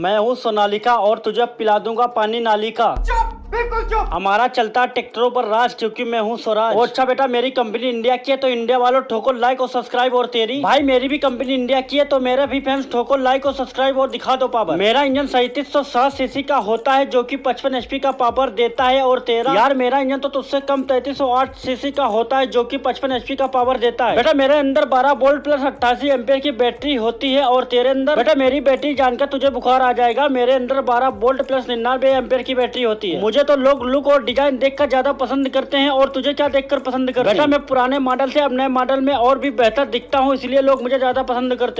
मैं हूँ सोनालिका और तुझे पिला दूंगा पानी नाली का। बिल्कुल चुप। हमारा चलता ट्रैक्टरों पर राज, क्योंकि मैं हूँ स्वराज। और अच्छा बेटा, मेरी कंपनी इंडिया की है तो इंडिया वालों ठोको लाइक और सब्सक्राइब। और तेरी भाई मेरी भी कंपनी इंडिया की है तो मेरे भी फैंस ठोको लाइक और सब्सक्राइब और दिखा दो पावर। मेरा इंजन 3760 सीसी का होता है जो कि 55 HP का पावर देता है। और तेरा यार मेरा इंजन तो तुझसे कम 3308 सीसी का होता है जो कि 55 HP का पावर देता है। बेटा मेरे अंदर 12 वोल्ट प्लस 88 एम्पेयर की बैटरी होती है। और तेरे अंदर बेटा मेरी बैटरी जानकर तुझे बुखार आ जाएगा। मेरे अंदर 12 वोल्ट प्लस 99 एम्पेयर की बैटरी होती है। मुझे तो लोग लुक और डिजाइन देखकर ज्यादा पसंद करते हैं। और तुझे क्या देखकर पसंद करते हैं? बेटा मैं पुराने मॉडल से अब नए मॉडल में और भी बेहतर दिखता हूँ, इसलिए लोग मुझे ज्यादा पसंद करते हैं।